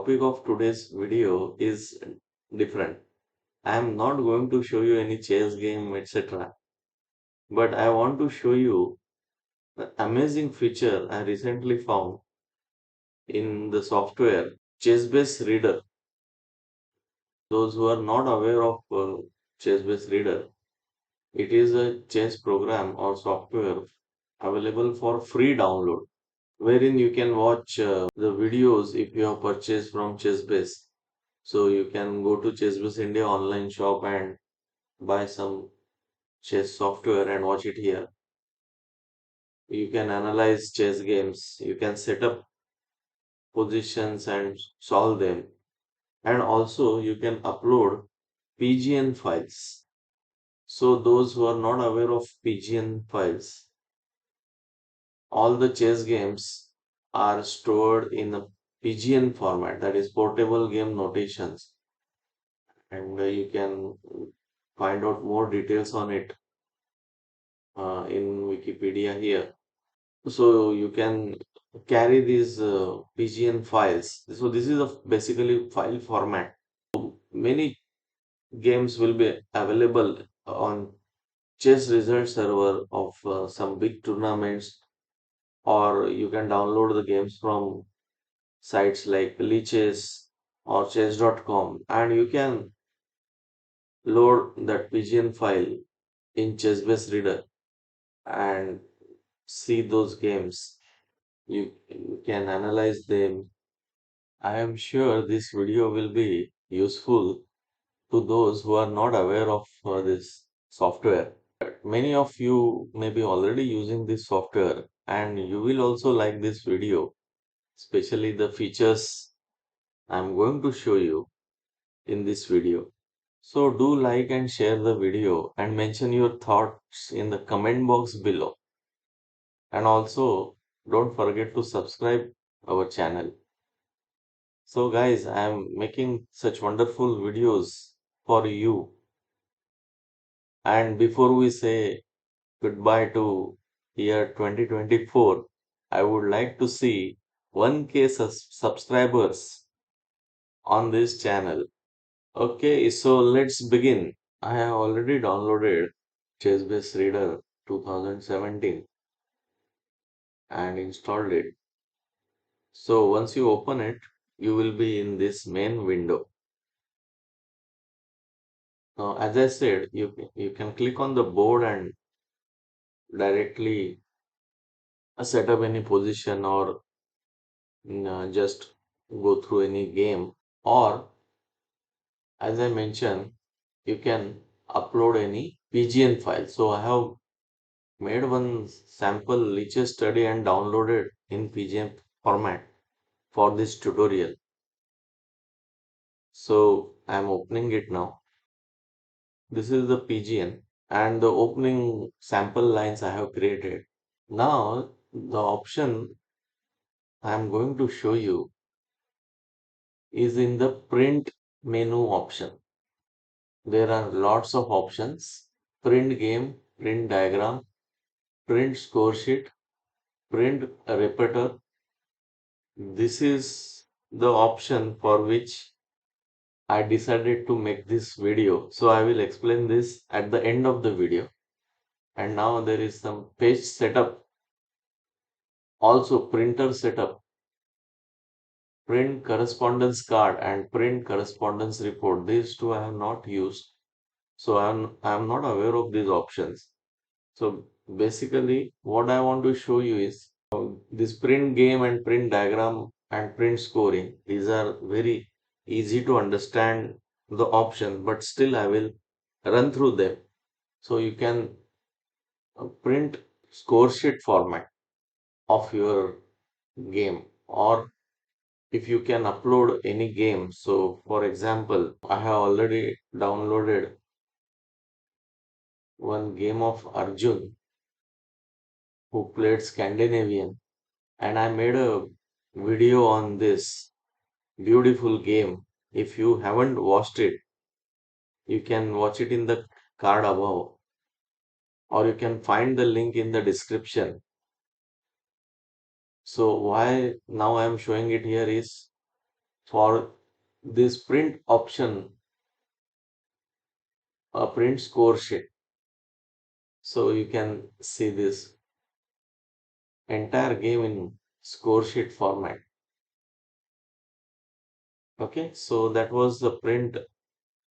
topic of today's video is different. I am not going to show you any chess game, etc. But I want to show you the amazing feature I recently found in the software ChessBase Reader. Those who are not aware of ChessBase Reader, it is a chess program or software available for free download, wherein you can watch the videos if you have purchased from ChessBase. So you can go to ChessBase India online shop and buy some chess software and watch it here. You can analyze chess games, you can set up positions and solve them, and also you can upload PGN files. So those who are not aware of PGN files, all the chess games are stored in a PGN format, that is portable game notations, and you can find out more details on it in Wikipedia here. So you can carry these PGN files. So this is a basically file format. Many games will be available on chess result server of some big tournaments, or you can download the games from sites like Lichess or chess.com, and you can load that PGN file in ChessBase Reader and see those games. You can analyze them. I am sure this video will be useful to those who are not aware of this software. Many of you may be already using this software and you will also like this video, especially the features I'm going to show you in this video. So do like and share the video and mention your thoughts in the comment box below. And also don't forget to subscribe our channel. So guys, I am making such wonderful videos for you. And before we say goodbye to year 2024, I would like to see 1K subscribers on this channel. Okay, so let's begin. I have already downloaded ChessBase Reader 2017 and installed it. So once you open it, you will be in this main window. Now, as I said, you can click on the board and directly set up any position or just go through any game. Or, as I mentioned, you can upload any PGN file. So I have made one sample lichess study and downloaded in PGN format for this tutorial. So I'm opening it now. This is the PGN and the opening sample lines I have created. Now the option I'm going to show you is in the print menu option. There are lots of options: print game, print diagram, print score sheet, print repertoire. This is the option for which I decided to make this video. So I will explain this at the end of the video. And now there is some page setup, also printer setup, print correspondence card and print correspondence report. These two I have not used. So I'm not aware of these options. So basically what I want to show you is this print game and print diagram and print scoring. These are very easy to understand the option, but still I will run through them. So you can print score sheet format of your game, or if you can upload any game. So for example, I have already downloaded one game of Arjun who played Scandinavian, and I made a video on this beautiful game. If you haven't watched it, you can watch it in the card above, or you can find the link in the description. So why now I am showing it here is For this print option, a print score sheet. So you can see this entire game in score sheet format. Okay, so that was the print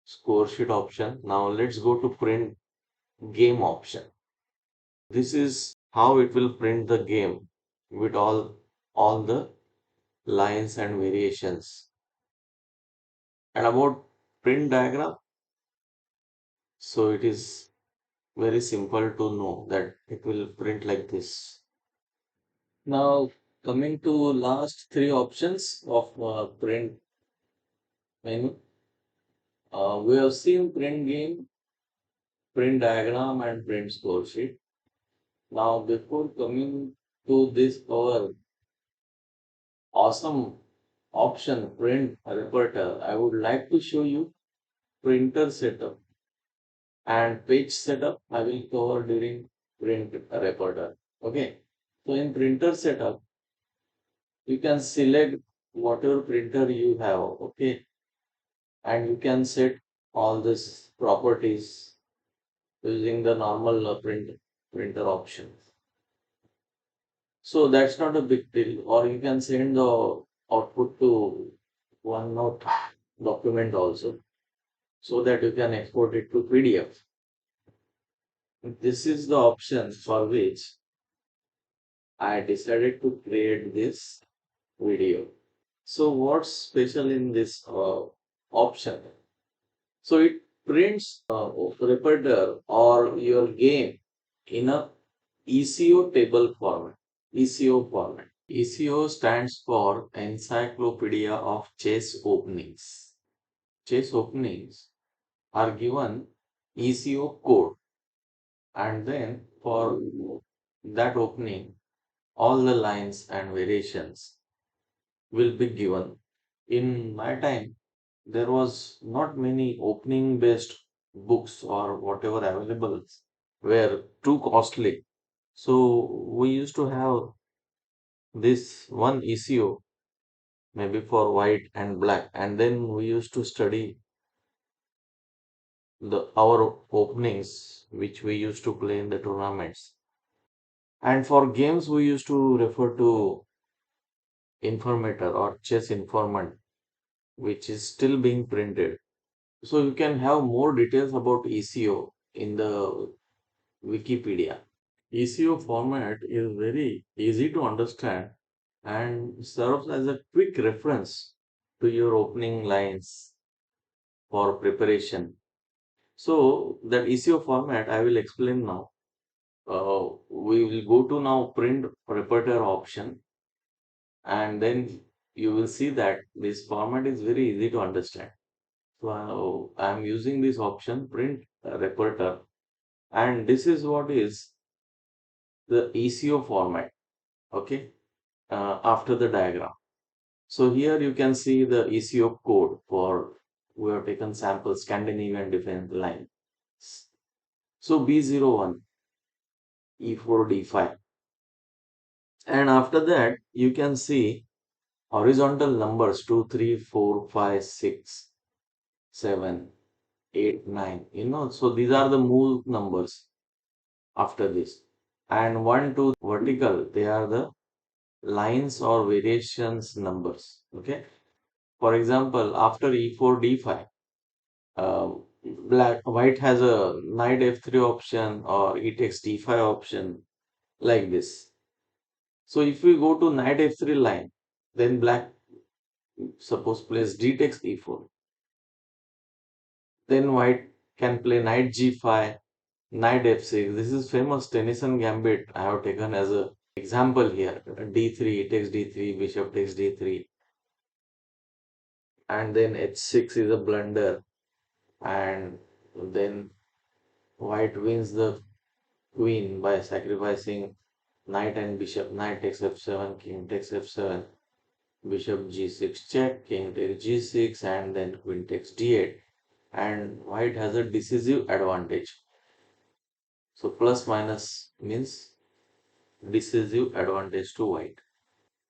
score sheet option. Now let's go to print game option. This is how it will print the game with all the lines and variations. And about print diagram, so it is very simple to know that it will print like this. Now coming to last three options of print menu, we have seen print game, print diagram, and print score sheet. Now before coming to this our awesome option print repertoire, I would like to show you printer setup and page setup. I will cover during print repertoire. Okay. So in printer setup, you can select whatever printer you have. Okay. And you can set all these properties using the normal printer options. So that's not a big deal. Or you can send the output to OneNote document also so that you can export it to PDF. This is the option for which I decided to create this video. So what's special in this option? So it prints repertoire or your game in a ECO table format. ECO format. ECO stands for Encyclopedia of Chess Openings. Chess openings are given ECO code, and then for that opening all the lines and variations will be given. In my time, there was not many opening based books or whatever available were too costly. So we used to have this one ECO maybe for white and black, and then we used to study the our openings which we used to play in the tournaments. And for games we used to refer to informator or chess informant which is still being printed. So you can have more details about ECO in the Wikipedia. ECO format is very easy to understand and serves as a quick reference to your opening lines for preparation. So that ECO format I will explain now. We will go to now print repertoire option, and then you will see that this format is very easy to understand. So I am using this option print repertoire, and this is what is the ECO format. Okay, after the diagram. So here you can see the ECO code for we have taken sample Scandinavian defense line. So B01, E4, D5, and after that you can see horizontal numbers 2, 3, 4, 5, 6, 7, 8, 9. So these are the move numbers after this. And 1, 2 vertical, they are the lines or variations numbers. Okay. For example, after E4, D5, white has a knight F3 option or E takes D5 option like this. So if we go to knight F3 line, then black suppose plays D takes E4. Then white can play knight G5, knight F6. This is famous Tennison Gambit I have taken as a example here. D3 takes D3, bishop takes D3, and then H6 is a blunder, and then white wins the queen by sacrificing knight and bishop. Knight takes F7, king takes F7, bishop G6 check, king takes G6, and then queen takes D8. And white has a decisive advantage. So plus minus means decisive advantage to white.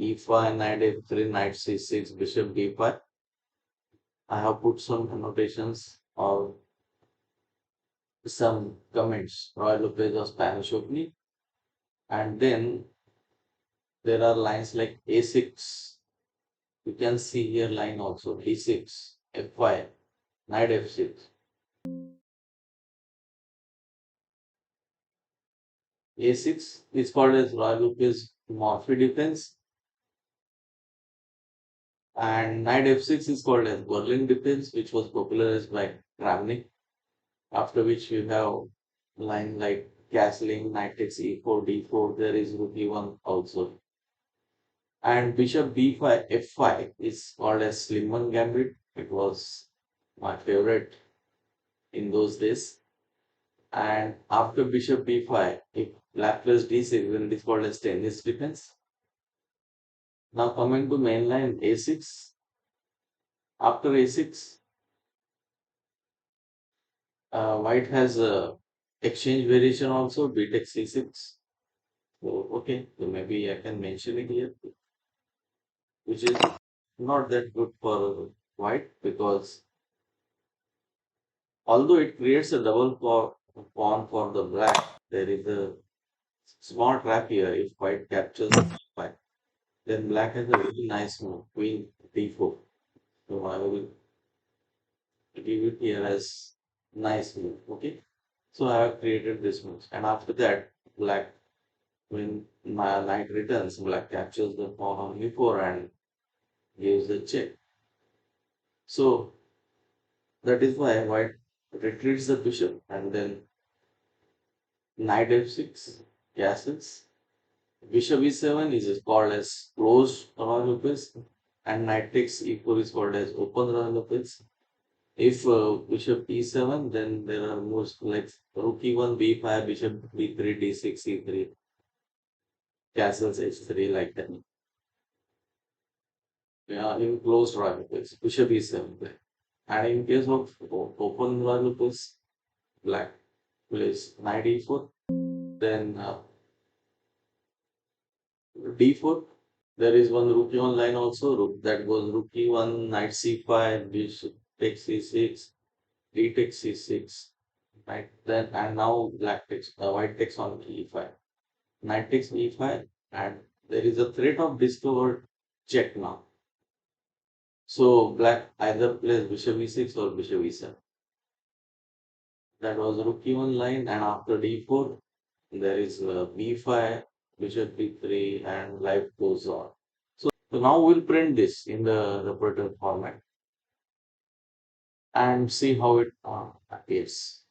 e5, knight f3, knight c6, bishop d5. I have put some annotations or some comments. Ruy Lopez or Spanish Opening. And then there are lines like a6. You can see here line also d6, f5, knight f6. A6 is called as Ruy Lopez Morphy defense, and knight f6 is called as Berlin defense, which was popularized by Kramnik. After which we have line like castling, knight takes e4, d4. There is rook e1 also, and bishop b5, f5 is called as Slimman Gambit. It was my favorite in those days. And after bishop b5, if black plays d6, then it is called as tennis defense. Now coming to main line a6. After a6, white has a exchange variation also, b takes c6. So, okay, so maybe I can mention it here, which is not that good for white because although it creates a double pawn for the black, there is a small trap here. If white captures white, then black has a really nice move, queen d4. So I will give it here as nice move. Okay. So I have created this move. And after that, black, when my knight returns, black captures the pawn on e4 and gives the check. So that is why white retreats the bishop and then knight f6 castles. Bishop e7 is called as closed Ruy Lopez and knight takes e4 is called as open Ruy Lopez. If bishop e7, then there are moves like rook e1, b5, bishop b3, d6, e3, castles h3 like that. Yeah, in closed Ruy Lopez, bishop e7. And in case of open Ruy Lopez, black plays knight e4, then d4. There is one rook e1 line also, rook that goes rook e1, knight c5, bishop takes c6, d takes c6, right? Then and now black takes white takes on e5, knight takes e5, and there is a threat of discovered check now. So black either plays bishop e6 or bishop e7. That was rook e1 line, and after d4 there is b5, bishop b3, and life goes on. So now we'll print this in the repertoire format and see how it appears.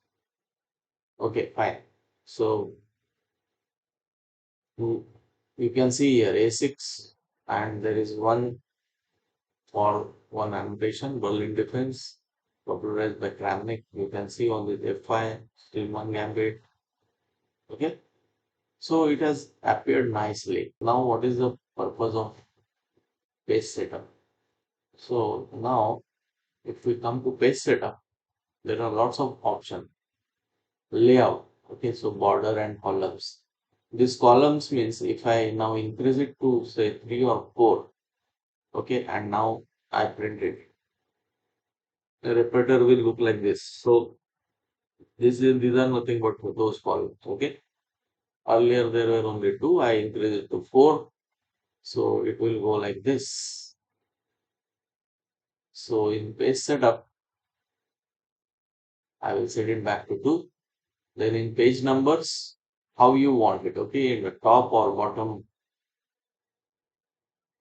Okay, fine. So you you can see here A6 and there is one for one annotation, Berlin defense, popularized by Kramnik. You can see on the F5, still one gambit. Okay, so it has appeared nicely. Now, what is the purpose of page setup? So now, if we come to page setup, there are lots of options. Layout. Okay, so border and columns. This columns means if I now increase it to say 3 or 4, okay, and now I print it, the repertoire will look like this. So these are nothing but those columns. Okay. Earlier there were only two. I increased it to four. So it will go like this. So in page setup, I will set it back to two. Then in page numbers, how you want it. Okay, in the top or bottom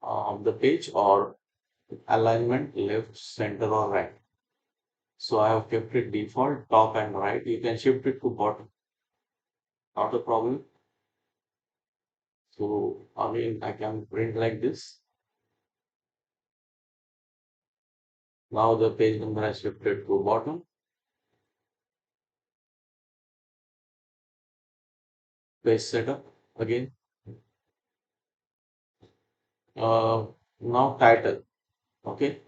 of the page or alignment left, center or right. So I have kept it default top and right. You can shift it to bottom. Not a problem. So again, I can print like this. Now the page number has shifted to bottom. Page setup again. Uh, Now title. Okay.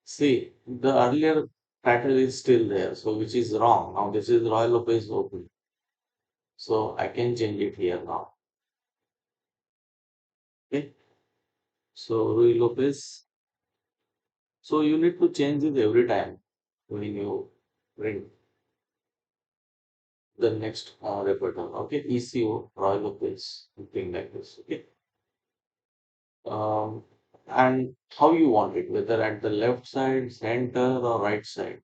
See, the earlier title is still there, so which is wrong. Now this is Ruy Lopez Open. So I can change it here now. Okay. So Ruy Lopez. So you need to change it every time when you print the next repertoire. Okay, ECO, Roy Lopez, something like this. Okay. Um, and how you want it, whether at the left side, center, or right side.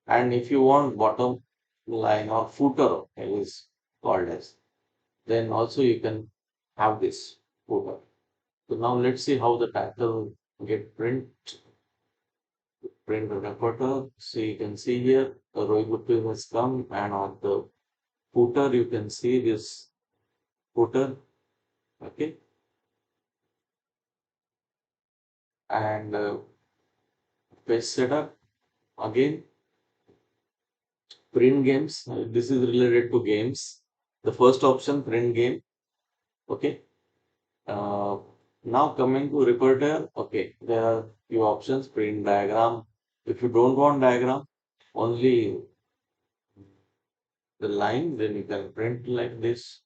And if you want bottom line or footer, it is called as, then also you can have this footer. So now let's see how the title get print the repertoire. So you can see here the Roy Lopez has come, and on the footer you can see this footer. Okay, and page setup again. Print games. This is related to games. The first option, print game. Okay. Uh, Now coming to repertoire. Okay, there are few options. Print diagram. If you don't want diagram, only the line, then you can print like this.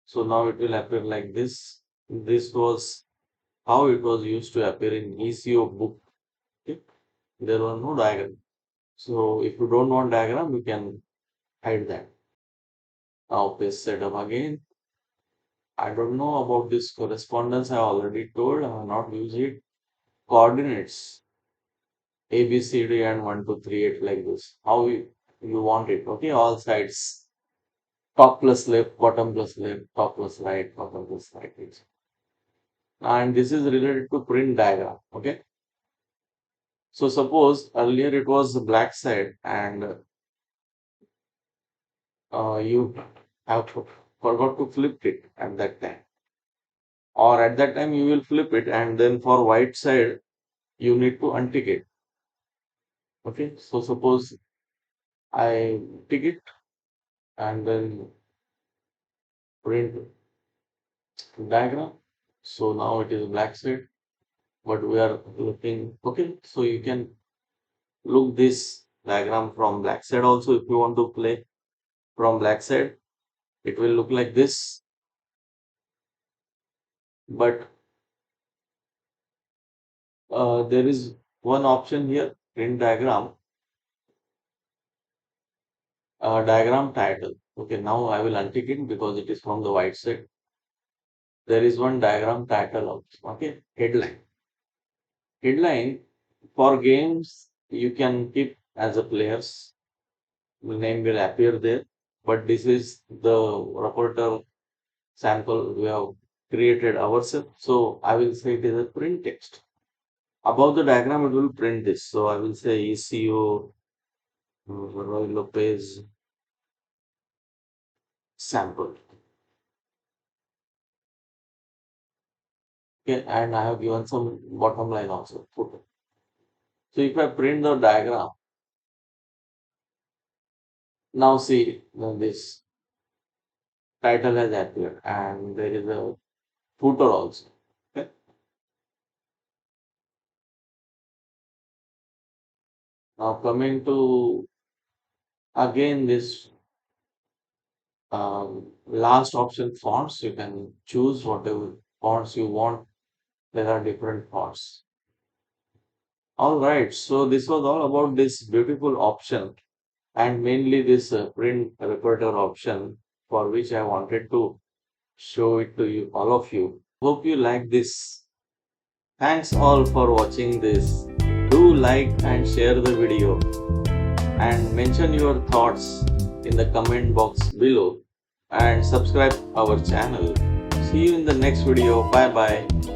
So now it will appear like this. This was how it was used to appear in ECO book. Okay. There was no diagram. So if you don't want diagram, you can hide that. Now page setup again. I don't know about this correspondence. I already told. I have not used it. Coordinates A, B, C, D, and 1, 2, 3, 8 like this. How you want it. Okay, all sides. Top plus left, bottom plus left, top plus right, bottom plus right. And this is related to print diagram. Okay. So suppose earlier it was the black side, and you have forgot to flip it at that time. Or at that time you will flip it, and then for white side you need to untick it. Okay, so suppose I tick it and then print diagram. So now it is black side, but we are looking. Okay, so you can look this diagram from black side also. If you want to play from black side, it will look like this. But there is one option here, print diagram, diagram title. Okay, now I will untick it because it is from the white side. There is one diagram title also. Okay, headline. Headline for games you can keep as a player's name will appear there, but this is the reporter sample we have created ourselves. So I will say it is a print text. Above the diagram, it will print this. So I will say ECO Ruy Lopez sample. Okay, and I have given some bottom line also. Photo. So if I print the diagram, now see this title has appeared and there is a footer also. Okay. Now coming to again this last option fonts, you can choose whatever fonts you want. There are different fonts. All right, so this was all about this beautiful option and mainly this print repertoire option for which I wanted to show it to you, all of you. Hope you like this. Thanks all for watching this. Do like and share the video and mention your thoughts in the comment box below and subscribe our channel. See you in the next video. Bye bye.